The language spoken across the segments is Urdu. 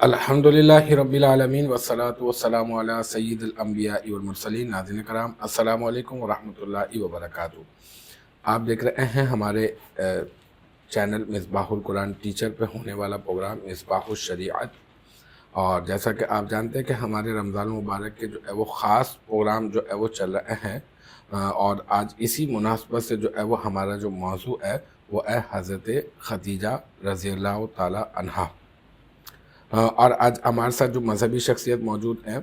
الحمدللہ رب العالمین والصلاة والسلام علی سید الانبیاء والمرسلین۔ ناظرین کرام، السلام علیکم ورحمۃ اللہ وبرکاتہ۔ آپ دیکھ رہے ہیں ہمارے چینل مصباح القرآن ٹیچر پہ ہونے والا پروگرام مصباح الشریعت، اور جیسا کہ آپ جانتے ہیں کہ ہمارے رمضان مبارک کے جو ہے وہ خاص پروگرام جو ہے وہ چل رہے ہیں، اور آج اسی مناسبت سے جو ہے وہ ہمارا جو موضوع ہے وہ ہے حضرت خدیجہ رضی اللہ تعالی عنہا۔ اور آج ہمارے ساتھ جو مذہبی شخصیت موجود ہیں،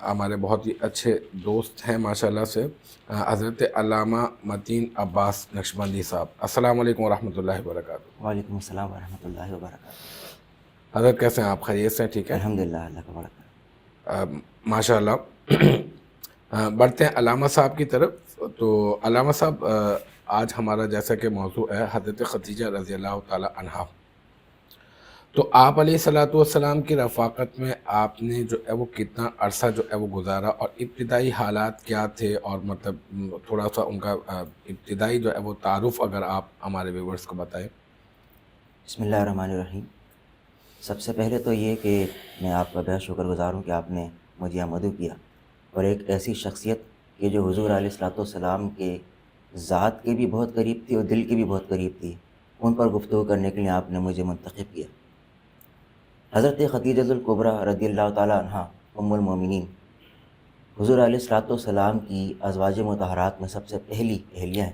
ہمارے بہت ہی اچھے دوست ہیں ماشاءاللہ سے، حضرت علامہ متین عباس نقشبندی صاحب۔ السلام علیکم ورحمۃ اللہ وبرکاتہ۔ وعلیکم السلام ورحمۃ اللہ وبرکاتہ۔ حضرت کیسے ہیں آپ؟ خیریت سے ہیں؟ ٹھیک ہے الحمدللہ، اللہ کا بڑا ماشاءاللہ۔ بڑھتے ہیں علامہ صاحب کی طرف۔ تو علامہ صاحب، آج ہمارا جیسا کہ موضوع ہے حضرت خدیجہ رضی اللہ تعالی عنہا، تو آپ علیہ الصلوۃ والسلام کی رفاقت میں آپ نے جو ہے وہ کتنا عرصہ جو ہے وہ گزارا، اور ابتدائی حالات کیا تھے، اور مطلب تھوڑا سا ان کا ابتدائی جو ہے وہ تعارف اگر آپ ہمارے ویورز کو بتائیں۔ بسم اللہ الرحمن الرحیم۔ سب سے پہلے تو یہ کہ میں آپ کا بہت شکر گزار ہوں کہ آپ نے مجھے یہاں مدعو کیا، اور ایک ایسی شخصیت کہ جو حضور علیہ الصلوۃ والسلام کے ذات کے بھی بہت قریب تھی اور دل کے بھی بہت قریب تھی، ان پر گفتگو کرنے کے لیے آپ نے مجھے منتخب کیا۔ حضرت خدیجہ الکبریٰ رضی اللہ تعالی عنہا ام المومنین حضور علیہ الصلوۃ والسلام کی ازواج مطہرات میں سب سے پہلی اہلیہ ہیں۔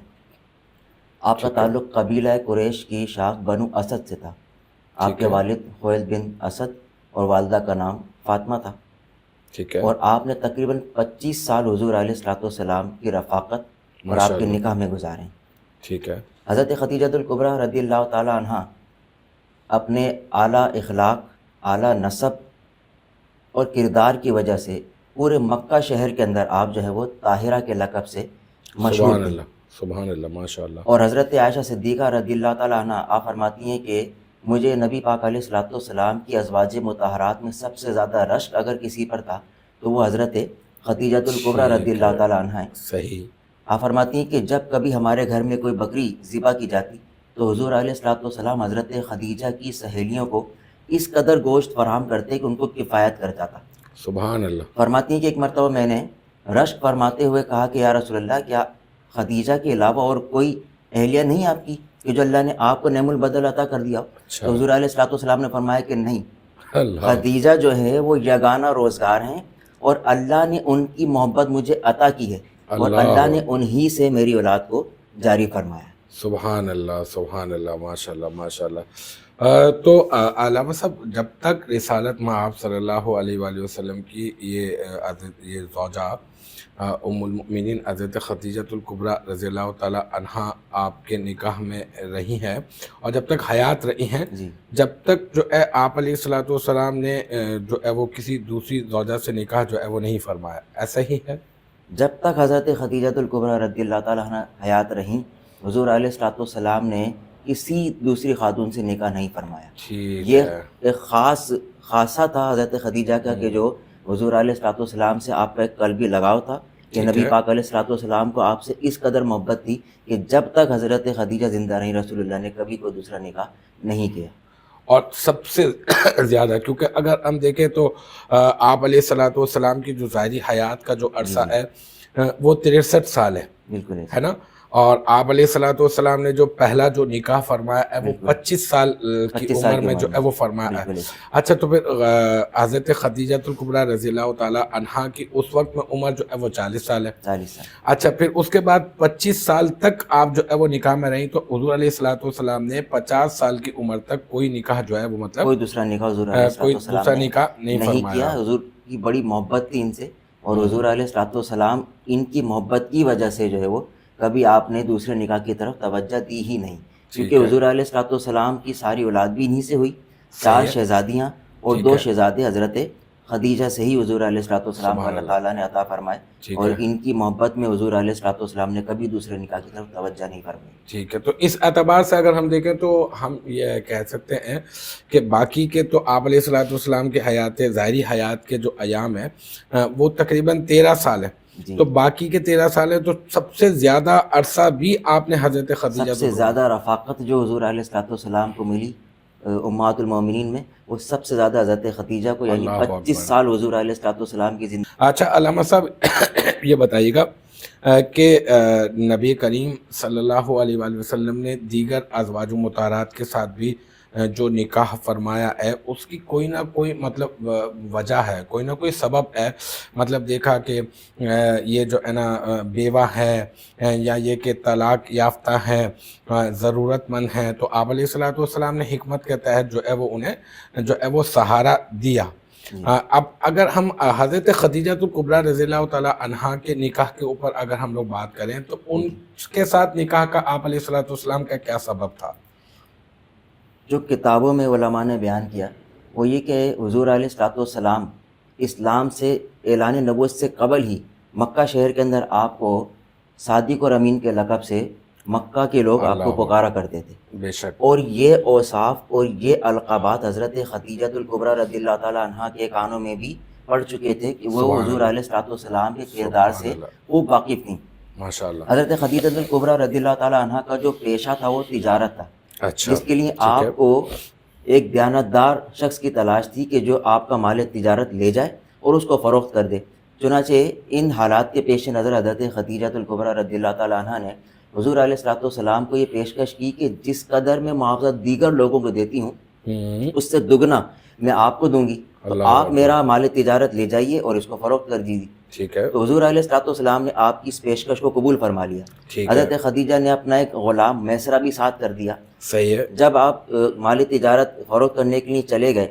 آپ کا تعلق قبیلہ قریش کی شاخ بنو اسد سے تھا۔ آپ کے والد خویلد بن اسد اور والدہ کا نام فاطمہ تھا، ٹھیک ہے، اور آپ نے تقریباً 25 سال حضور علیہ الصلوۃ والسلام کی رفاقت اور آپ کے نکاح میں گزارے ہیں۔ ٹھیک ہے، حضرت خدیجہ الکبریٰ رضی اللہ تعالی عنہا اپنے اعلیٰ اخلاق، اعلیٰ نسب اور کردار کی وجہ سے پورے مکہ شہر کے اندر آپ جو ہے وہ طاہرہ کے لقب سے مشہور سبحان تھیں۔ اللہ، سبحان اللہ، ماشاء اللہ۔ اور حضرت عائشہ صدیقہ رضی اللہ تعالیٰ عنہ آپ فرماتی ہیں کہ مجھے نبی پاک علیہ الصلوۃ والسلام کی ازواج مطہرات میں سب سے زیادہ رشک اگر کسی پر تھا تو وہ حضرت خدیجہ الکبریٰ رضی اللہ تعالیٰ عنہ ہیں۔ صحیح۔ آپ فرماتی ہیں کہ جب کبھی ہمارے گھر میں کوئی بکری ذبح کی جاتی تو حضور علیہ الصلوۃ والسلام حضرت خدیجہ کی سہیلیوں کو اس قدر گوشت فراہم کرتے کہ ان کو کفایت کر جاتا۔ سبحان اللہ۔ فرماتی ہیں کہ ایک مرتبہ میں نے رشک فرماتے ہوئے کہا کہ یا رسول اللہ، کیا خدیجہ کے علاوہ اور کوئی اہلیہ نہیں آپ کی کہ جو اللہ نے آپ کو نعم البدل عطا کر دیا؟ تو حضور علیہ الصلوۃ والسلام نے فرمایا کہ نہیں، خدیجہ جو ہے وہ یگانہ روزگار ہیں، اور اللہ نے ان کی محبت مجھے عطا کی ہے، اور اللہ نے انہی سے میری اولاد کو جاری فرمایا۔ سبحان اللہ، سبحان اللہ، ماشاء اللہ، ماشاء اللہ۔ تو علامہ صاحب، جب تک رسالت میں آپ صلی اللہ علیہ وآلہ وسلم کی یہ زوجہ ام المؤمنین حضرت خدیجہ الکبریٰ رضی اللہ تعالی عنہا آپ کے نکاح میں رہی ہیں، اور جب تک حیات رہی ہیں، جب تک جو ہے آپ علیہ الصلوۃ والسلام نے جو ہے وہ کسی دوسری زوجہ سے نکاح جو ہے وہ نہیں فرمایا، ایسا ہی ہے؟ جب تک حضرت خدیجہ الکبریٰ رضی اللہ تعالیٰ عنہ حیات رہیں، حضور علیہ الصلوۃ والسلام نے کسی دوسری خاتون سے نکاح نہیں فرمایا۔ یہ ایک خاصہ تھا حضرت خدیجہ کا کہ جو حضور علیہ الصلوۃ والسلام سے آپ کا ایک قلبی لگاؤ تھا، کہ نبی پاک علیہ الصلوۃ والسلام کو آپ سے اس قدر محبت تھی کہ جب تک حضرت خدیجہ زندہ رہیں رسول اللہ نے کبھی کوئی دوسرا نکاح نہیں کیا۔ اور سب سے زیادہ کیونکہ اگر ہم دیکھیں تو آپ علیہ الصلوۃ والسلام کی جو ظاہری حیات کا جو عرصہ ہے وہ 63 سال ہے، بالکل ہے نا؟ اور آپ علیہ الصلوۃ والسلام نے جو پہلا جو نکاح فرمایا ہے وہ 25 سال کی عمر میں جو ہے وہ فرمایا ہے۔ اچھا، تو پھر حضرت خدیجہ الکبریٰ رضی اللہ تعالی عنہا کی اس وقت میں عمر جو ہے وہ 40 سال ہے۔ 40 سال۔ اچھا، پھر اس کے بعد 25 سال تک آپ جو ہے وہ نکاح میں رہیں، تو حضور علیہ الصلوۃ والسلام نے 50 سال کی عمر تک کوئی نکاح جو ہے وہ مطلب کوئی دوسرا نکاح حضور علیہ الصلوۃ والسلام نے نہیں کیا۔ حضور کی بڑی محبت تھی ان سے، اور حضور علیہ الصلوۃ والسلام ان کی محبت کی وجہ سے جو ہے وہ کبھی آپ نے دوسرے نکاح کی طرف توجہ دی ہی نہیں، کیونکہ حضور علیہ الصلوۃ والسلام کی ساری اولاد بھی انہی سے ہوئی، 4 شہزادیاں اور 2 شہزادے حضرت خدیجہ سے ہی حضور علیہ الصلوۃ والسلام کو اللہ تعالیٰ نے عطا فرمائے، اور ان کی محبت میں حضور علیہ الصلوۃ والسلام نے کبھی دوسرے نکاح کی طرف توجہ نہیں فرمائی۔ ٹھیک ہے، تو اس اعتبار سے اگر ہم دیکھیں تو ہم یہ کہہ سکتے ہیں کہ باقی کے تو آپ علیہ الصلوۃ والسلام کی حیات، ظاہری حیات کے جو ایام ہیں وہ تقریباً 13 سال ہیں، تو باقی کے 13 سال ہیں، تو سب سے زیادہ عرصہ بھی آپ نے حضرت خدیجہ سب سے زیادہ رفاقت جو حضور علیہ الصلوۃ والسلام کو ملی امہات المومنین میں وہ سب سے زیادہ حضرت خدیجہ کو یعنی اللہ 25 اکبر۔ سال حضور علیہ الصلوۃ والسلام کی زندگی۔ اچھا علامہ صاحب یہ بتائیے گا کہ نبی کریم صلی اللہ علیہ وآلہ وسلم نے دیگر ازواج مطہرات کے ساتھ بھی جو نکاح فرمایا ہے اس کی کوئی نہ کوئی مطلب وجہ ہے، کوئی نہ کوئی سبب ہے؟ مطلب دیکھا کہ یہ جو ہے نا بیوہ ہے یا یہ کہ طلاق یافتہ ہے، ضرورت مند ہیں، تو آپ علیہ الصلوۃ والسلام نے حکمت کے تحت جو ہے وہ انہیں جو ہے وہ سہارا دیا۔ اب اگر ہم حضرت خدیجہ الکبریٰ رضی اللہ تعالیٰ عنہا کے نکاح کے اوپر اگر ہم لوگ بات کریں تو ان کے ساتھ نکاح کا آپ علیہ الصلوۃ والسلام کا کیا سبب تھا؟ جو کتابوں میں علماء نے بیان کیا وہ یہ کہ حضور علیہ الصلوۃ والسلام اسلام سے اعلان نبوت سے قبل ہی مکہ شہر کے اندر آپ کو صادق اور امین کے لقب سے مکہ کے لوگ آپ کو پکارا کرتے تھے، بے شک، اور یہ اوصاف اور یہ القابات حضرت خدیجہ الکبریٰ رضی اللہ تعالیٰ عنہا کے کانوں میں بھی پڑ چکے تھے کہ وہ حضور علیہ الصلوۃ والسلام کے کردار سے خوب واقف تھیں۔ ماشاء اللہ۔ حضرت خدیجہ الکبریٰ رضی اللہ تعالیٰ عنہا کا جو پیشہ تھا وہ تجارت تھا، اچھا، جس کے لیے آپ کو ایک دیانتدار شخص کی تلاش تھی کہ جو آپ کا مال تجارت لے جائے اور اس کو فروخت کر دے۔ چنانچہ ان حالات کے پیش نظر حضرت خدیجہ الکبریٰ رضی اللہ تعالیٰ عنہ نے حضور علیہ الصلوۃ والسلام کو یہ پیشکش کی کہ جس قدر میں معاوضہ دیگر لوگوں کو دیتی ہوں اس سے دگنا میں آپ کو دوں گی، تو آپ میرا مال تجارت لے جائیے اور اس کو فروخت کر دیجیے۔ ٹھیک ہے، تو حضور علیہ الصلوۃ والسلام نے آپ کی اس پیشکش کو قبول فرما لیا۔ حضرت خدیجہ نے اپنا ایک غلام میسرہ بھی ساتھ کر دیا۔ صحیح ہے۔ جب آپ مال تجارت فروخت کرنے کے لیے چلے گئے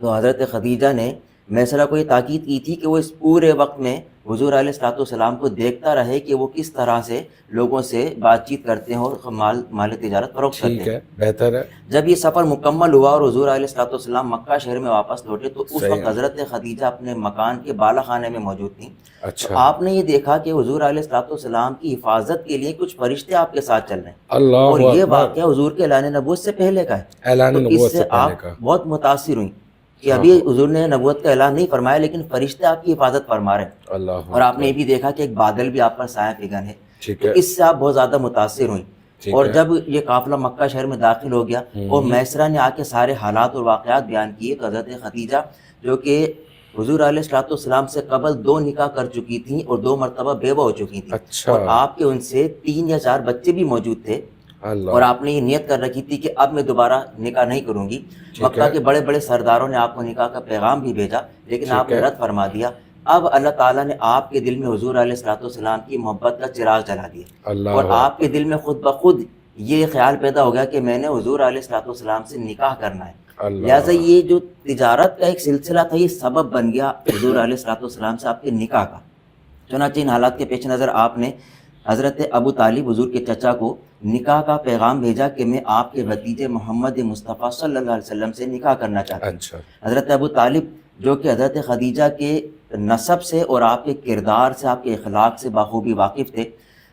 تو حضرت خدیجہ نے میسرہ کو یہ تاکید کی تھی کہ وہ اس پورے وقت میں حضور علیہ الصلوۃ والسلام کو دیکھتا رہے کہ وہ کس طرح سے لوگوں سے بات چیت کرتے ہیں اور مال تجارت فروخت کرتے ہیں۔ ٹھیک ہے، بہتر ہے۔ جب یہ سفر مکمل ہوا اور حضور علیہ الصلوۃ والسلام مکہ شہر میں واپس لوٹے تو اس وقت حضرت خدیجہ اپنے مکان کے بالا خانے میں موجود تھیں۔ اچھا، تو آپ نے یہ دیکھا کہ حضور علیہ الصلوۃ والسلام کی حفاظت کے لیے کچھ فرشتے آپ کے ساتھ چل رہے ہیں، اللہ اور یہ واقعہ حضور کے اعلان نبوت سے پہلے کا ہے۔ اعلان تو نبوت اس سے سے پہلے آپ کا، بہت متاثر ہوئیں کہ ابھی حضور نے نبوت کا اعلان نہیں فرمایا لیکن فرشتے آپ کی حفاظت فرما رہے ہیں، اللہ، اور آپ نے یہ بھی دیکھا کہ ایک بادل بھی آپ پر سایہ فگن ہے۔ ٹھیک تو ہے، اس سے آپ بہت زیادہ متاثر ہوئیں، اور جب یہ قافلہ مکہ شہر میں داخل ہو گیا اور میسرہ نے آ کے سارے حالات اور واقعات بیان کیے تو حضرت خدیجہ جو کہ حضور علیہ الصلوۃ والسلام سے قبل 2 نکاح کر چکی تھیں اور 2 مرتبہ بیوہ ہو چکی تھیں، اچھا، اور آپ کے ان سے 3 یا 4 بچے بھی موجود تھے، اللہ، اور آپ نے یہ نیت کر رکھی تھی کہ اب میں دوبارہ نکاح نہیں کروں گی۔ مکہ کے بڑے بڑے سرداروں نے آپ کو نکاح کا پیغام بھی بھیجا لیکن آپ نے رد فرما دیا۔ اب اللہ تعالیٰ نے آپ کے دل میں حضور علیہ الصلوۃ والسلام کی محبت کا چراغ جلا دیا، اللہ، اور آپ کے دل میں خود بخود یہ خیال پیدا ہو گیا کہ میں نے حضور علیہ الصلوۃ والسلام سے نکاح کرنا ہے۔ لہٰذا یہ جو تجارت کا ایک سلسلہ تھا یہ سبب بن گیا حضور علیہ الصلوۃ والسلام سے آپ کے نکاح کا۔ چنانچہ ان حالات کے پیش نظر آپ نے حضرت ابو طالب حضور کے چچا کو نکاح کا پیغام بھیجا کہ میں آپ کے بھتیجے محمد مصطفیٰ صلی اللہ علیہ وسلم سے نکاح کرنا چاہتا ہوں۔ اچھا، حضرت ابو طالب جو کہ حضرت خدیجہ کے نسب سے اور آپ کے کردار سے، آپ کے اخلاق سے بخوبی واقف تھے۔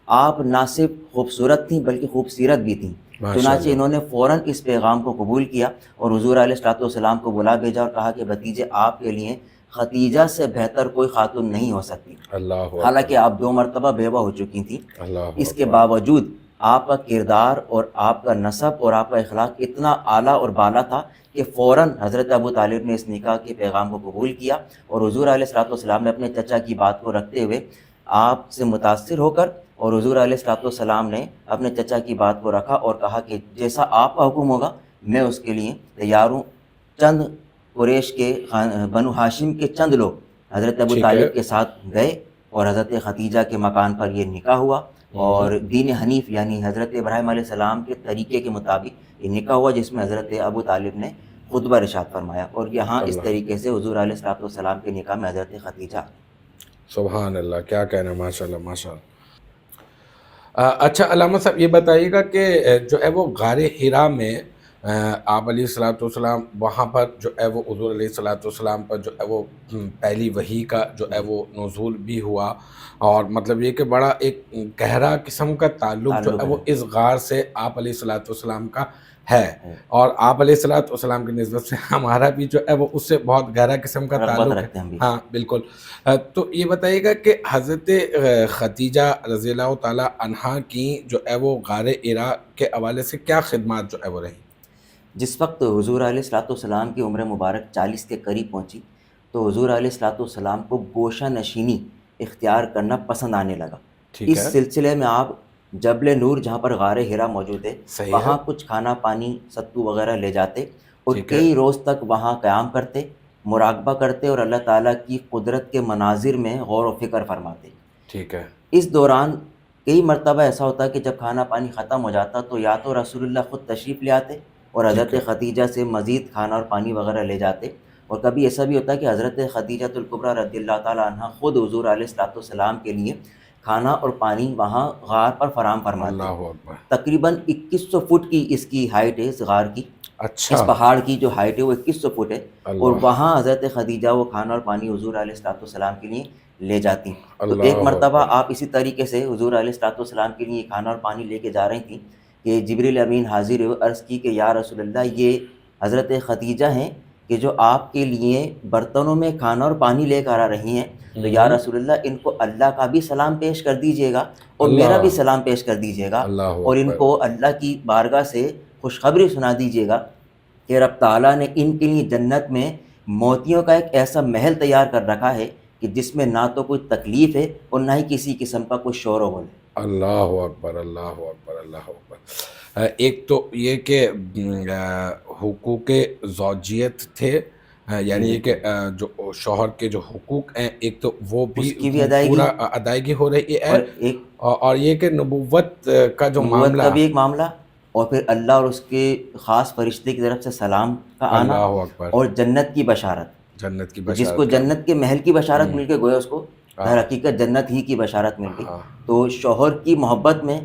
آپ نہ صرف خوبصورت تھیں بلکہ خوبصیرت بھی تھیں، چنانچہ انہوں نے فوراً اس پیغام کو قبول کیا اور حضور علیہ الصلوۃ والسلام کو بلا بھیجا اور کہا کہ بھتیجے آپ کے لیے خدیجہ سے بہتر کوئی خاتون نہیں ہو سکتی، اللہ، حالانکہ آپ 2 مرتبہ بیوہ ہو چکی تھیں۔ اللہ، اس کے باوجود آپ کا کردار اور آپ کا نسب اور آپ کا اخلاق اتنا اعلیٰ اور بالا تھا کہ فوراً حضرت ابو طالب نے اس نکاح کے پیغام کو قبول کیا، اور حضور علیہ الصلوۃ والسلام نے اپنے چچا کی بات کو رکھتے ہوئے آپ سے متاثر ہو کر اور حضور علیہ الصلوۃ والسلام نے اپنے چچا کی بات کو رکھا اور کہا کہ جیسا آپ کا حکم ہوگا میں اس کے لیے تیار ہوں۔ چند قریش کے بنو ہاشم کے چند لوگ حضرت ابو طالب کے ساتھ گئے اور حضرت خدیجہ کے مکان پر یہ نکاح ہوا، اور دین حنیف یعنی حضرت ابراہیم علیہ السلام کے طریقے کے مطابق یہ نکاح ہوا، جس میں حضرت ابو طالب نے خطبہ ارشاد فرمایا، اور یہاں اس طریقے سے حضور علیہ الصلوۃ والسلام کے نکاح میں حضرت خدیجہ۔ سبحان اللہ، کیا کہنا، ماشاء اللہ، ماشاء اللہ۔ اچھا علامہ صاحب یہ بتائیے گا کہ جو ہے وہ غار حرا میں آپ علیہ الصلوۃ والسلام وہاں پر جو ہے وہ حضور علیہ الصلوۃ والسلام پر جو ہے وہ پہلی وحی کا جو ہے وہ نزول بھی ہوا، اور مطلب یہ کہ بڑا ایک گہرا قسم کا تعلق جو ہے وہ اس غار سے آپ علیہ الصلوۃ والسلام کا ہے، اور آپ علیہ الصلوۃ والسلام کی نسبت سے ہمارا بھی جو ہے وہ اس سے بہت گہرا قسم کا تعلق ہے۔ ہاں بالکل۔ تو یہ بتائیے گا کہ حضرت خدیجہ رضی اللہ تعالیٰ عنہا کی جو ہے وہ غار حرا کے حوالے سے کیا خدمات جو ہے وہ رہی؟ جس وقت حضور علیہ الصلوۃ والسلام کی عمر مبارک 40 کے قریب پہنچی تو حضور علیہ الصلوۃ والسلام کو گوشہ نشینی اختیار کرنا پسند آنے لگا. ٹھیک اس ہے. سلسلے میں آپ جبل نور جہاں پر غار ہرا موجود ہے صحیح ہے. وہاں کچھ کھانا پانی ستو وغیرہ لے جاتے اور ٹھیک ہے. کئی روز تک وہاں قیام کرتے، مراقبہ کرتے اور اللہ تعالیٰ کی قدرت کے مناظر میں غور و فکر فرماتے. ٹھیک ہے. اس دوران کئی مرتبہ ایسا ہوتا کہ جب کھانا پانی ختم ہو جاتا تو یا تو رسول اللہ خود تشریف لے آتے اور حضرت ٹھیک ہے. خدیجہ سے مزید کھانا اور پانی وغیرہ لے جاتے، اور کبھی ایسا بھی ہوتا کہ حضرت خدیجہ الکبریٰ رضی اللہ تعالیٰ عنہ خود حضور علیہ الصلوۃ والسلام کے لیے کھانا اور پانی وہاں غار پر فراہم فرماتے. اللہ اکبر. تقریباً 2100 فٹ کی اس کی ہائٹ ہے، اس غار کی، اچھا. اس پہاڑ کی جو ہائٹ ہے وہ 2100 فٹ ہے، اور اللہ. وہاں حضرت خدیجہ وہ کھانا اور پانی حضور علیہ الصلوۃ والسلام کے لیے لے جاتی. تو اللہ ایک مرتبہ اکبر. آپ اسی طریقے سے حضور علیہ الصلوۃ والسلام کے لیے کھانا اور پانی لے کے جا رہی تھیں کہ جبریل امین حاضر ہوئے، عرض کی کہ یا رسول اللہ یہ حضرت خدیجہ ہیں کہ جو آپ کے لیے برتنوں میں کھانا اور پانی لے کر آ رہی ہیں، تو یا رسول اللہ ان کو اللہ کا بھی سلام پیش کر دیجیے گا اور اللہ. میرا بھی سلام پیش کر دیجیے گا، اللہ اور ان اکبر. کو اللہ کی بارگاہ سے خوشخبری سنا دیجیے گا کہ رب تعالیٰ نے ان کے لیے جنت میں موتیوں کا ایک ایسا محل تیار کر رکھا ہے کہ جس میں نہ تو کوئی تکلیف ہے اور نہ ہی کسی قسم کا کوئی شور و غل ہے. اللہ اکبر. اللہ اکبر. اللہ اکبر. ایک تو یہ کہ حقوق زوجیت تھے، یعنی یہ کہ جو شوہر کے جو حقوق ہیں ایک تو وہ بھی اس کی بھی ادائیگی، پورا ادائیگی ہو رہی ہے، اور ایک اور یہ کہ نبوت کا جو نبوت معاملہ، کا بھی ایک معاملہ، اور پھر اللہ اور اس کے خاص فرشتے کی طرف سے سلام کا آنا، اللہ اکبر، اور جنت کی بشارت. جنت کی جس کو بشارت. جنت کے محل کی بشارت مل کے گویا اس کو در حقیقت جنت ہی کی بشارت مل گئی. تو شوہر کی محبت میں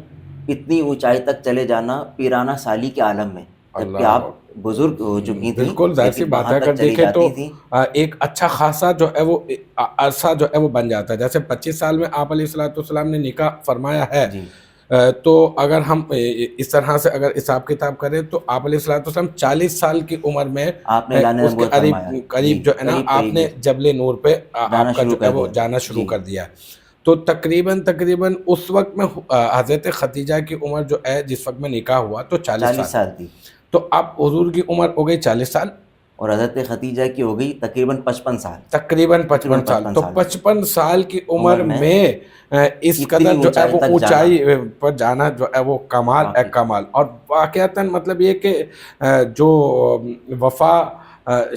اتنی اونچائی تک چلے جانا پیرانہ سالی کے عالم میں، جبکہ آپ بزرگ ہو چکی تھیں، بالکل ظاہر سی لیکن بات وہاں ہے. تک اگر چلی دیکھیں تو جاتی تھیں. ایک اچھا خاصا جو ہے وہ عرصہ جو ہے وہ بن جاتا ہے. جیسے 25 سال میں آپ علیہ الصلوۃ والسلام نے نکاح فرمایا ہے، جی تو اگر ہم اس طرح سے اگر حساب کتاب کریں تو آپ علیہ الصلوۃ والسلام 40 سال کی عمر میں آپ نے اعلان اس کے نبوت فرمایا، قریب جو ہے نا آپ نے جبل نور پہ آپ کا جو ہے وہ جانا شروع کر دیا. تو تقریباً اس وقت میں حضرت خدیجہ کی عمر جو ہے جس وقت میں نکاح ہوا تو 40 سال تھی، تو اب حضور کی عمر ہو گئی 40 سال اور حضرت خدیجہ کی ہو گئی تقریباً 55 سال. تقریباً 55 سال. تو 55 سال کی عمر میں اس قدر جو ہے وہ اونچائی پر جانا جو ہے وہ کمال ہے، کمال. اور واقعتاً مطلب یہ کہ جو وفا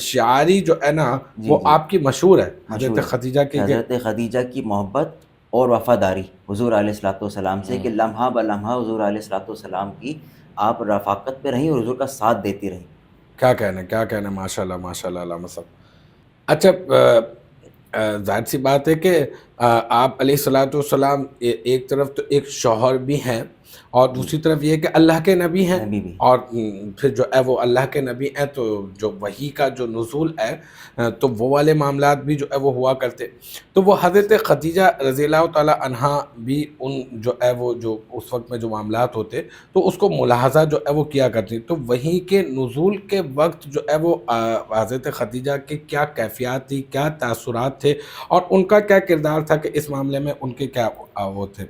شعاری جو ہے نا وہ آپ کی مشہور ہے حضرت خدیجہ کی، حضرت خدیجہ کی محبت اور وفاداری حضور علیہ الصلوۃ والسلام سے کہ لمحہ بلمحہ حضور علیہ الصلوۃ والسلام کی آپ رفاقت پہ رہیں اور حضور کا ساتھ دیتی رہیں. کیا کہنا ماشاء اللہ ماشاء اللہ علامہ صاحب. اچھا ظاہر سی بات ہے کہ آپ علیہ الصلوۃ والسلام ایک طرف تو ایک شوہر بھی ہیں اور دوسری طرف یہ کہ اللہ کے نبی ہیں، اور پھر جو ہے وہ اللہ کے نبی ہیں تو جو وحی کا جو نزول ہے تو وہ والے معاملات بھی جو ہے وہ ہوا کرتے. تو وہ حضرت خدیجہ رضی اللہ تعالیٰ عنہا بھی ان جو ہے وہ جو اس وقت میں جو معاملات ہوتے تو اس کو ملاحظہ جو ہے وہ کیا کرتی. تو وحی کے نزول کے وقت جو ہے وہ حضرت خدیجہ کی کیا کیفیات تھی، کیا تاثرات تھے، اور ان کا کیا کردار تھا کہ اس معاملے میں ان کے کیا وہ تھے؟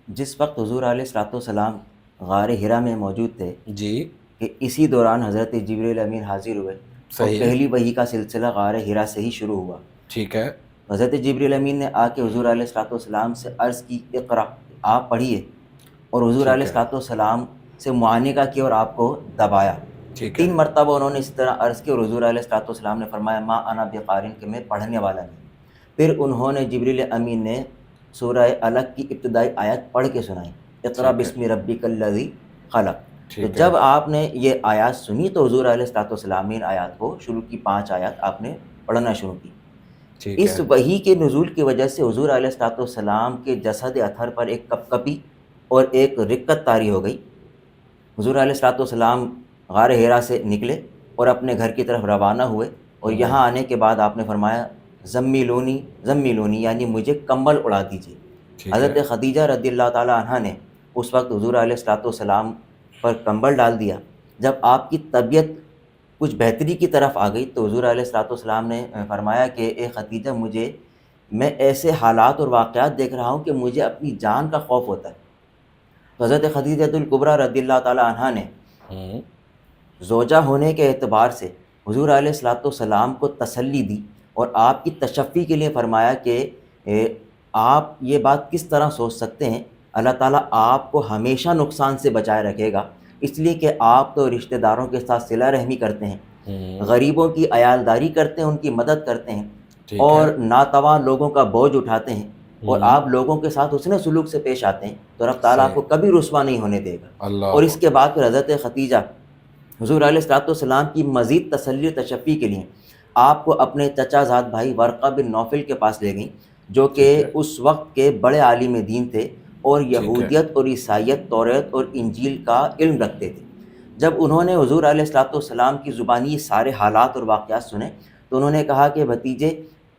جس وقت حضور علیہ الصلوۃ والسلام غار ہرا میں موجود تھے جی، کہ اسی دوران حضرت جبریل امین حاضر ہوئے، اور پہلی وحی کا سلسلہ غار ہرا سے ہی شروع ہوا. ٹھیک ہے. حضرت جبریل امین نے آ کے حضور علیہ الصلوۃ والسلام سے عرض کی اقرا، آپ پڑھیے، اور حضور علیہ الصلوۃ والسلام سے معانقہ کیا اور آپ کو دبایا. 3 مرتبہ انہوں نے اس طرح عرض کی اور حضور علیہ الصلوۃ والسلام نے فرمایا ما انا بقارن کہ میں پڑھنے والا نہیں. پھر انہوں نے جبریل امین نے سورہ علق کی ابتدائی آیت پڑھ کے سنائی، اقرا بسم ربک الذی خلق. تو جب آپ نے یہ آیات سنی تو حضور علیہ الصلوۃ والسلام نے آیات کو شروع کی 5 آیات آپ نے پڑھنا شروع کی. اس وحی کے نزول کی وجہ سے حضور علیہ الصلوۃ والسلام کے جسد اطہر پر ایک کپ کپی اور ایک رقت طاری ہو گئی. حضور علیہ الصلوۃ والسلام غار ہرا سے نکلے اور اپنے گھر کی طرف روانہ ہوئے، اور یہاں آنے کے بعد آپ نے فرمایا زمیلونی یعنی مجھے کمبل اڑا دیجیے. حضرت خدیجہ رضی اللہ تعالیٰ عنہ نے اس وقت حضور علیہ الصلوۃ والسلام پر کمبل ڈال دیا. جب آپ کی طبیعت کچھ بہتری کی طرف آ گئی تو حضور علیہ الصلوۃ والسلام نے فرمایا کہ اے خدیجہ میں ایسے حالات اور واقعات دیکھ رہا ہوں کہ مجھے اپنی جان کا خوف ہوتا ہے. تو حضرت خدیجہ الکبریٰ رضی اللہ تعالیٰ عنہ نے زوجہ ہونے کے اعتبار سے حضور علیہ الصلوۃ والسلام کو تسلی دی اور آپ کی تشفی کے لیے فرمایا کہ آپ یہ بات کس طرح سوچ سکتے ہیں، اللہ تعالیٰ آپ کو ہمیشہ نقصان سے بچائے رکھے گا، اس لیے کہ آپ تو رشتہ داروں کے ساتھ صلہ رحمی کرتے ہیں، غریبوں کی عیالداری کرتے ہیں، ان کی مدد کرتے ہیں، اور ناتواں لوگوں کا بوجھ اٹھاتے ہیں، اور آپ لوگوں کے ساتھ حسن سلوک سے پیش آتے ہیں، تو رب تعالیٰ آپ کو کبھی رسوا نہیں ہونے دے گا۔ اور اس کے بعد پھر حضرت خدیجہ حضور علیہ الصلوۃ والسلام کی مزید تسلی و تشفی کے لیے آپ کو اپنے چچا زاد بھائی ورقہ بن نوفل کے پاس لے گئیں، جو کہ اس وقت کے بڑے عالم دین تھے اور یہودیت اور عیسائیت، توریت اور انجیل کا علم رکھتے تھے۔ جب انہوں نے حضور علیہ الصلوۃ والسلام کی زبانی سارے حالات اور واقعات سنے تو انہوں نے کہا کہ بھتیجے،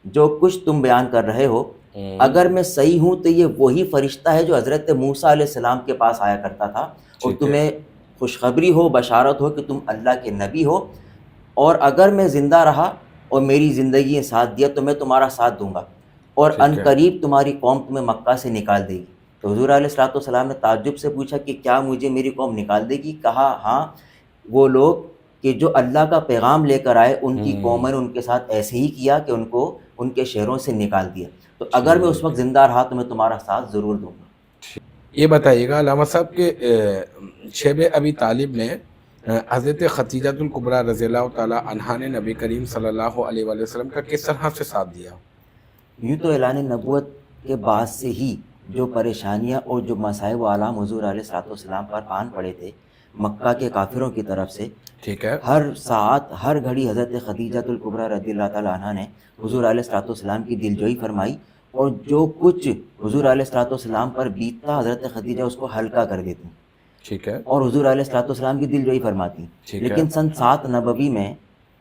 جو کچھ تم بیان کر رہے ہو، اگر میں صحیح ہوں تو یہ وہی فرشتہ ہے جو حضرت موسیٰ علیہ السلام کے پاس آیا کرتا تھا، اور تمہیں خوشخبری ہو، بشارت ہو کہ تم اللہ کے نبی ہو، اور اگر میں زندہ رہا اور میری زندگی نے ساتھ دیا تو میں تمہارا ساتھ دوں گا، اور ان قریب تمہاری قوم تمہیں مکہ سے نکال دے گی۔ تو حضور علیہ الصلوۃ والسلام نے تعجب سے پوچھا کہ کیا مجھے میری قوم نکال دے گی؟ کہا ہاں، وہ لوگ کہ جو اللہ کا پیغام لے کر آئے ان کی قوم نے ان کے ساتھ ایسے ہی کیا کہ ان کو ان کے شہروں سے نکال دیا، تو اگر میں اس وقت زندہ رہا تو میں تمہارا ساتھ ضرور دوں گا۔ یہ بتائیے گا علامہ صاحب کہ شیب ابی طالب نے حضرت خدیجہ الکبریٰ رضی اللہ تعالیٰ عنہا نے نبی کریم صلی اللہ علیہ وآلہ وسلم کا کس طرح سے ساتھ دیا؟ یوں تو اعلان نبوت کے بعد سے ہی جو پریشانیاں اور جو مصائب و آلام حضور علیہ الصلوۃ والسلام پر آن پڑے تھے مکہ کے کافروں کی طرف سے، ٹھیک ہے، ہر ساعت ہر گھڑی حضرت خدیجہ الکبریٰ رضی اللہ تعالیٰ عنہا نے حضور علیہ الصلوۃ والسلام کی دلجوئی فرمائی، اور جو کچھ حضور علیہ الصلوۃ والسلام پر بیتتا حضرت خدیجہ اس کو ہلکا کر دیتی، ٹھیک ہے، اور حضور علیہ الصلوۃ والسلام کی دلجوئی فرماتی۔ لیکن سن 7 نبوی میں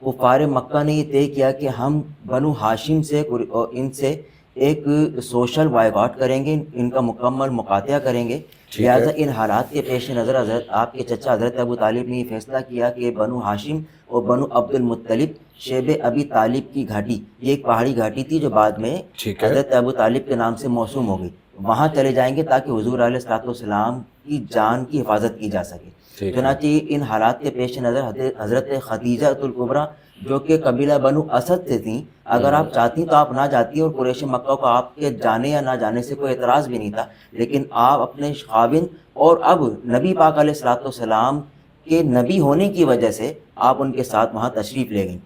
کفار مکہ نے یہ طے کیا کہ ہم بنو ہاشم سے ان سے ایک سوشل بائیکاٹ کریں گے، ان کا مکمل مقاطعہ کریں گے، لہٰذا ان حالات کے پیش نظر حضرت آپ کے چچا حضرت ابو طالب نے یہ فیصلہ کیا کہ بنو ہاشم اور بنو عبد المطلب شیب ابی طالب کی گھاٹی، یہ ایک پہاڑی گھاٹی تھی جو بعد میں حضرت ابو طالب کے نام سے موسوم ہو گئی، وہاں چلے جائیں گے تاکہ حضور علیہ الصلوۃ والسلام کی جان کی حفاظت کی جا سکے۔ چنانچہ ان حالات کے پیش نظر حضرت خدیجہ الکبریٰ جو کہ قبیلہ بنو اسد سے تھیں، اگر آپ چاہتی تو آپ نہ جاتی، اور قریش مکہ کو آپ کے جانے یا نہ جانے سے کوئی اعتراض بھی نہیں تھا، لیکن آپ اپنے خاوند اور اب نبی پاک علیہ الصلوۃ والسلام کے نبی ہونے کی وجہ سے آپ ان کے ساتھ وہاں تشریف لے گئیں۔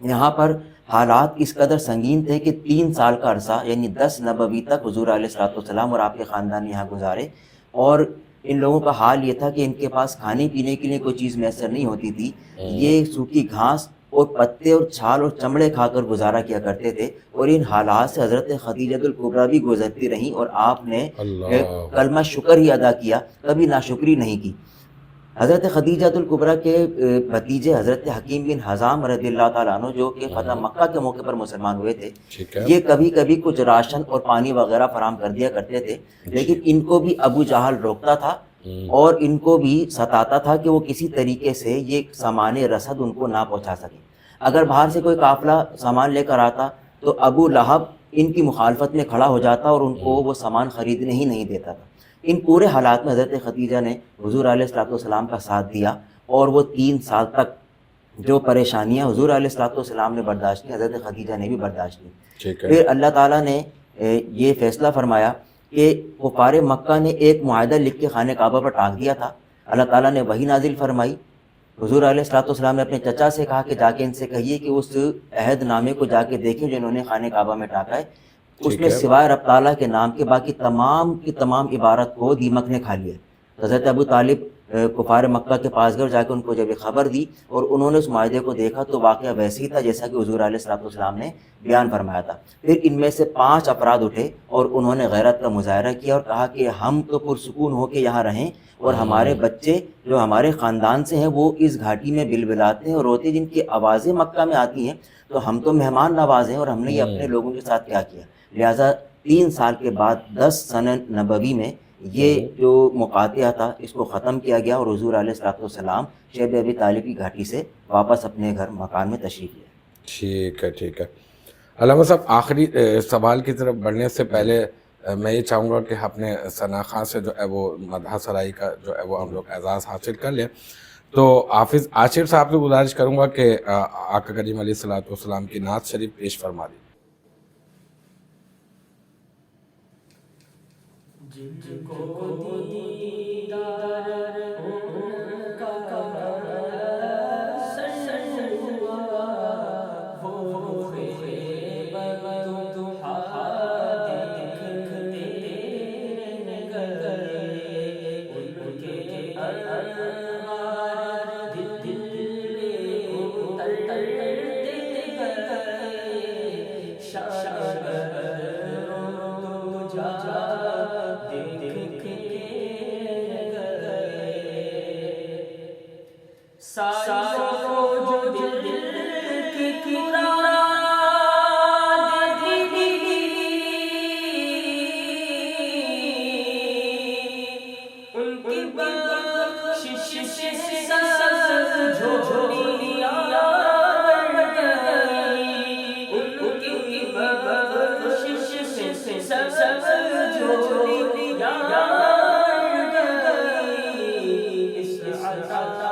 یہاں پر حالات اس قدر سنگین تھے کہ 3 سال کا عرصہ یعنی 10 نبوی تک حضور علیہ الصلوۃ والسلام اور آپ کے خاندان یہاں گزارے، اور ان لوگوں کا حال یہ تھا کہ ان کے پاس کھانے پینے کے لیے کوئی چیز میسر نہیں ہوتی تھی، یہ سوکھی گھاس اور پتے اور چھال اور چمڑے کھا کر گزارا کیا کرتے تھے، اور ان حالات سے حضرت خدیجہ الکبریٰ بھی گزرتی رہیں، اور آپ نے کلمہ شکر ہی ادا کیا، کبھی ناشکری نہیں کی۔ حضرت خدیجہ الکبریٰ کے بھتیجے حضرت حکیم بن حزام رضی اللہ تعالیٰ عنہ جو کہ فتح مکہ کے موقع پر مسلمان ہوئے تھے، یہ کبھی کبھی کچھ راشن اور پانی وغیرہ فراہم کر دیا کرتے تھے، لیکن ان کو بھی ابو جہل روکتا تھا اور ان کو بھی ستاتا تھا کہ وہ کسی طریقے سے یہ سامان رسد ان کو نہ پہنچا سکے۔ اگر باہر سے کوئی قافلہ سامان لے کر آتا تو ابو لہب ان کی مخالفت میں کھڑا ہو جاتا اور ان کو وہ سامان خریدنے ہی نہیں دیتا تھا۔ ان پورے حالات میں حضرت خدیجہ نے حضور علیہ الصلوۃ والسلام کا ساتھ دیا، اور وہ 3 سال تک جو پریشانیاں حضور علیہ الصلوۃ والسلام نے برداشت کی، حضرت خدیجہ نے بھی برداشت کی۔ پھر اللہ تعالیٰ نے یہ فیصلہ فرمایا کہ کفار مکہ نے ایک معاہدہ لکھ کے خانہ کعبہ پر ٹانگ دیا تھا، اللہ تعالیٰ نے وحی نازل فرمائی، حضور علیہ الصلوۃ والسلام نے اپنے چچا سے کہا کہ جا کے ان سے کہیے کہ اس عہد نامے کو جا کے دیکھیں جو انہوں نے خانہ کعبہ میں ٹانکا ہے، اس میں سوائے رب تعالیٰ کے نام کے باقی تمام کی تمام عبارت کو دیمک نے کھا لیا۔ حضرت ابو طالب کفار مکہ کے پاس گئے اور جا کے ان کو جب یہ خبر دی اور انہوں نے اس معاہدے کو دیکھا تو واقعہ ویسے ہی تھا جیسا کہ حضور علیہ الصلوۃ والسلام نے بیان فرمایا تھا۔ پھر ان میں سے 5 افراد اٹھے اور انہوں نے غیرت کا مظاہرہ کیا اور کہا کہ ہم تو پرسکون ہو کے یہاں رہیں، اور ہمارے بچے جو ہمارے خاندان سے ہیں وہ اس گھاٹی میں بلبلاتے ہیں اور روتے، جن کی آوازیں مکہ میں آتی ہیں، تو ہم تو مہمان نواز ہیں اور ہم نے یہ اپنے لوگوں کے ساتھ کیا کیا۔ لہٰذا 3 سال کے بعد 10 سنہ نبوی میں یہ جو مقاطعہ تھا اس کو ختم کیا گیا، اور حضور علیہ الصلوۃ والسلام شیب ابی طالب کی گھاٹی سے واپس اپنے گھر مکان میں تشریف لے۔ ٹھیک ہے، ٹھیک ہے علامہ صاحب، آخری سوال کی طرف بڑھنے سے پہلے میں یہ چاہوں گا کہ اپنے ثنا خان سے جو ہے وہ مدح سرائی کا جو ہے وہ ہم لوگ اعزاز حاصل کر لیں۔ تو حافظ عاشر صاحب سے گزارش کروں گا کہ آقا کریم علیہ الصلوۃ والسلام کی نعت شریف پیش فرما دیں. جن کو دیدار ان کا سر ہوا وہ بددعا دیکھتے گئے ان کے انوار دل میں اترتے گئے شان ساروں جو دل کی مراد دی ان کی بخشش سے سب جھولیاں بھر گئی ان کی بخشش سے سب جھولیاں بھر گئی اس عطا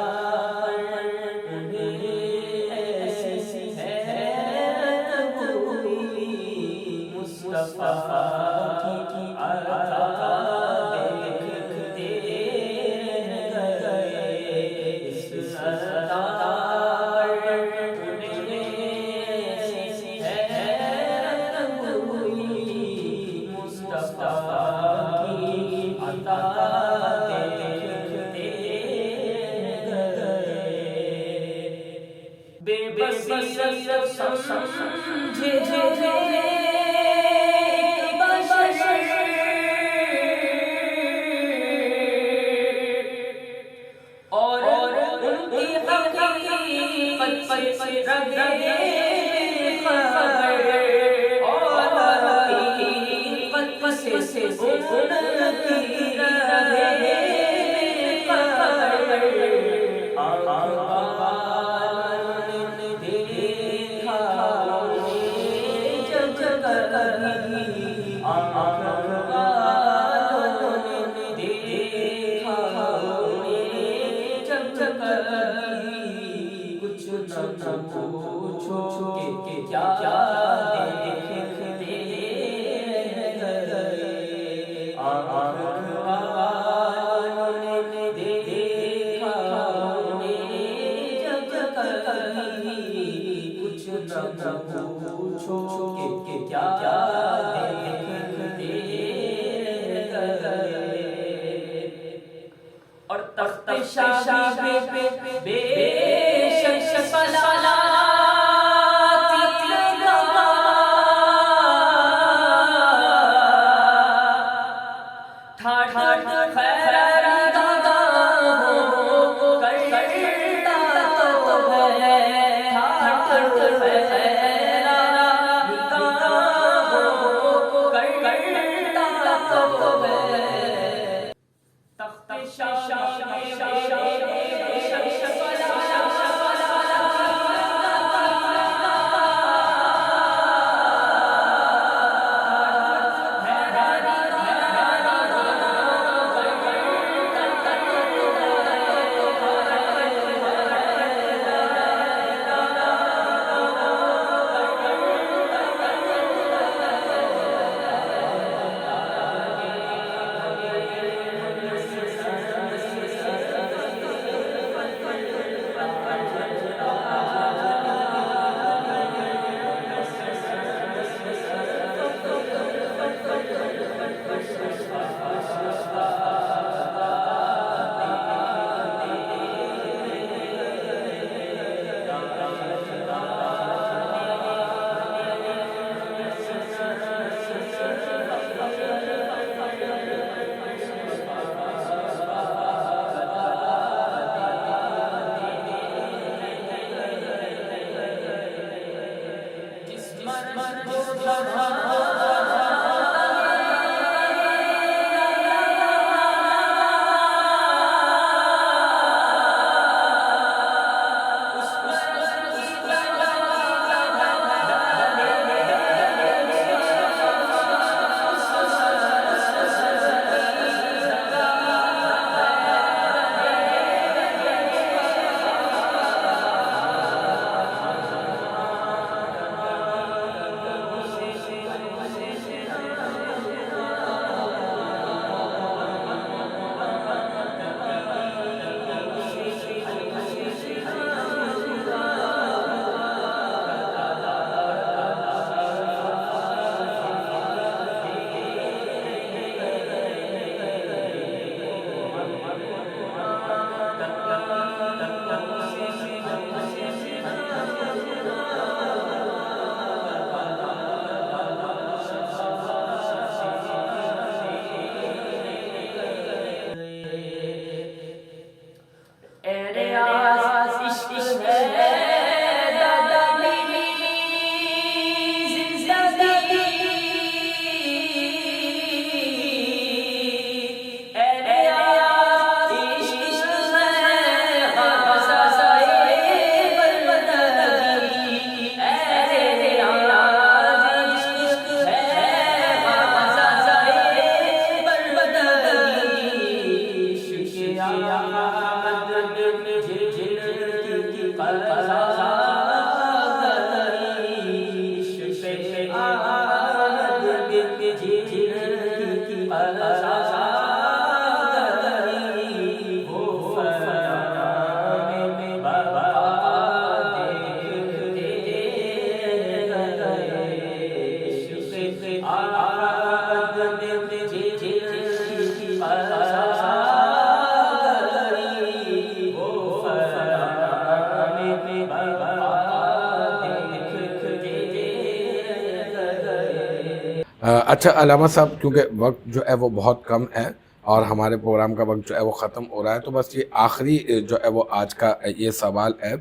اچھا علامہ صاحب، کیونکہ وقت جو ہے وہ بہت کم ہے اور ہمارے پروگرام کا وقت جو ہے وہ ختم ہو رہا ہے، تو بس یہ آخری جو ہے وہ آج کا یہ سوال ہے۔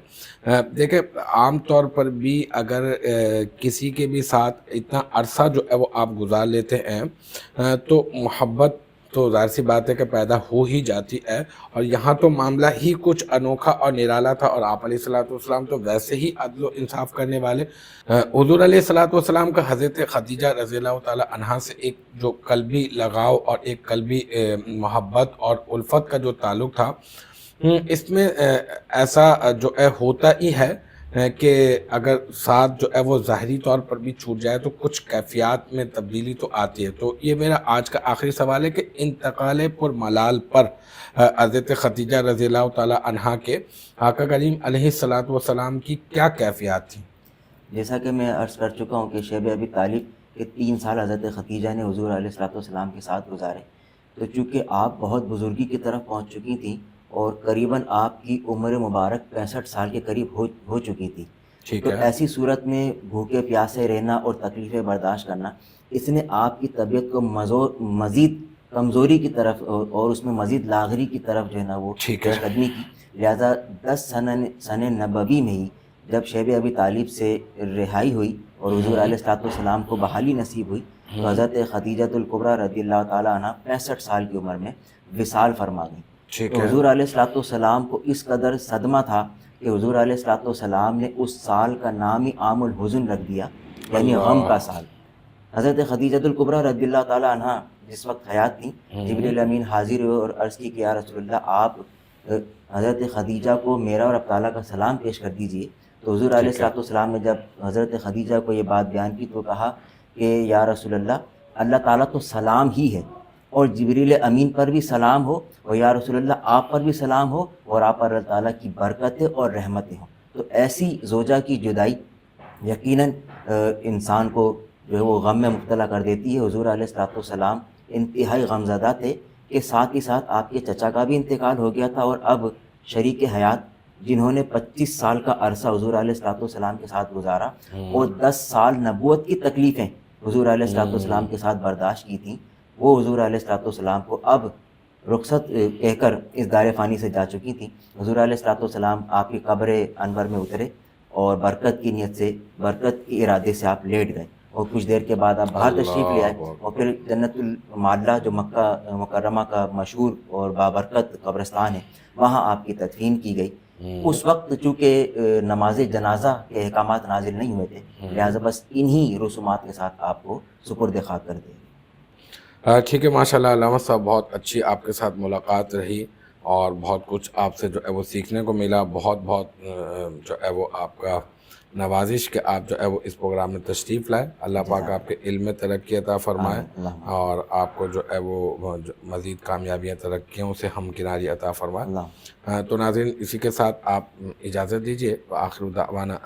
دیکھیں، عام طور پر بھی اگر کسی کے بھی ساتھ اتنا عرصہ جو ہے وہ آپ گزار لیتے ہیں تو محبت تو ظاہر سی بات ہے کہ پیدا ہو ہی جاتی ہے، اور یہاں تو معاملہ ہی کچھ انوکھا اور نرالا تھا، اور آپ علیہ الصلوۃ والسلام تو ویسے ہی عدل و انصاف کرنے والے۔ حضور علیہ الصلوۃ والسلام کا حضرت خدیجہ رضی اللہ تعالی عنہا سے ایک جو قلبی لگاؤ اور ایک قلبی محبت اور الفت کا جو تعلق تھا، اس میں ایسا جو ہے ہوتا ہی ہے کہ اگر ساتھ جو ہے وہ ظاہری طور پر بھی چھوٹ جائے تو کچھ کیفیات میں تبدیلی تو آتی ہے۔ تو یہ میرا آج کا آخری سوال ہے کہ انتقال پر ملال پر حضرت خدیجہ رضی اللہ تعالی عنہا کے آقا کریم علیہ الصلوۃ والسلام کی کیا کیفیات تھیں؟ جیسا کہ میں عرض کر چکا ہوں کہ شیب ابی طالب کے 3 سال حضرت خدیجہ نے حضور علیہ الصلوۃ والسلام کے ساتھ گزارے، تو چونکہ آپ بہت بزرگی کی طرف پہنچ چکی تھیں اور قریباً آپ کی عمر مبارک 65 سال کے قریب ہو چکی تھی، تو ایسی صورت میں بھوکے پیاسے رہنا اور تکلیفیں برداشت کرنا، اس نے آپ کی طبیعت کو مزید کمزوری کی طرف اور اس میں مزید لاغری کی طرف جو ہے نا وہ پیش قدمی کی۔ لہٰذا 10 سن نبوی میں ہی جب شیب ابی طالب سے رہائی ہوئی اور حضور علیہ الصلوۃ والسلام کو بحالی نصیب ہوئی، تو حضرت خدیجۃ الکبریٰ رضی اللہ تعالیٰ عنہ 65 سال کی عمر میں وصال فرما گئی۔ تو حضور علیہ الصلوۃ والسلام کو اس قدر صدمہ تھا کہ حضور علیہ الصلوۃ والسلام نے اس سال کا نام ہی عام الحزن رکھ دیا، یعنی غم کا سال۔ حضرت خدیجۃ الکبریٰ رضی اللہ تعالیٰ عنہ جس وقت حیات تھیں، جبریل امین حاضر ہوئے اور عرض کی کہ یا رسول اللہ، آپ حضرت خدیجہ کو میرا اور اب تعالیٰ کا سلام پیش کر دیجئے۔ تو حضور علیہ الصلوۃ والسلام نے جب حضرت خدیجہ کو یہ بات بیان کی تو کہا کہ یا رسول اللہ، اللہ تعالیٰ تو سلام ہی ہے، اور جبریل امین پر بھی سلام ہو، اور یا رسول اللہ آپ پر بھی سلام ہو، اور آپ پر اللہ تعالیٰ کی برکتیں اور رحمتیں ہوں۔ تو ایسی زوجہ کی جدائی یقیناً انسان کو جو ہے وہ غم میں مبتلا کر دیتی ہے۔ حضور علیہ الصلوۃ والسلام انتہائی غمزدہ تھے کہ ساتھ ہی ساتھ آپ کے چچا کا بھی انتقال ہو گیا تھا، اور اب شریک حیات جنہوں نے 25 سال کا عرصہ حضور علیہ الصلوۃ والسلام کے ساتھ گزارا اور 10 سال نبوت کی تکلیفیں حضور علیہ الصلوۃ والسلام کے ساتھ برداشت کی تھیں، وہ حضور علیہ الصلوۃ والسلام کو اب رخصت کہہ کر اس دار فانی سے جا چکی تھیں۔ حضور علیہ الصلوۃ والسلام آپ کی قبر انور میں اترے اور برکت کی نیت سے، برکت کے ارادے سے آپ لیٹ گئے، اور کچھ دیر کے بعد آپ باہر تشریف لے آئے، اور پھر جنت المعلیٰ جو مکہ مکرمہ کا مشہور اور بابرکت قبرستان ہے، وہاں آپ کی تدفین کی گئی۔ اس وقت چونکہ نماز جنازہ کے احکامات نازل نہیں ہوئے تھے، لہٰذا بس انہی رسومات کے ساتھ آپ کو سپرد خاک کر دیا۔ ٹھیک ہے، ماشاءاللہ علامہ صاحب، بہت اچھی آپ کے ساتھ ملاقات رہی اور بہت کچھ آپ سے جو ہے وہ سیکھنے کو ملا۔ بہت جو ہے وہ آپ کا نوازش کہ آپ جو ہے وہ اس پروگرام میں تشریف لائے۔ اللہ پاک آپ کے علم میں ترقی عطا فرمائے اور آپ کو جو ہے وہ مزید کامیابیاں ترقیوں سے ہمکناری عطا فرمائے۔ تو ناظرین، اسی کے ساتھ آپ اجازت دیجیے، آخر دعوانا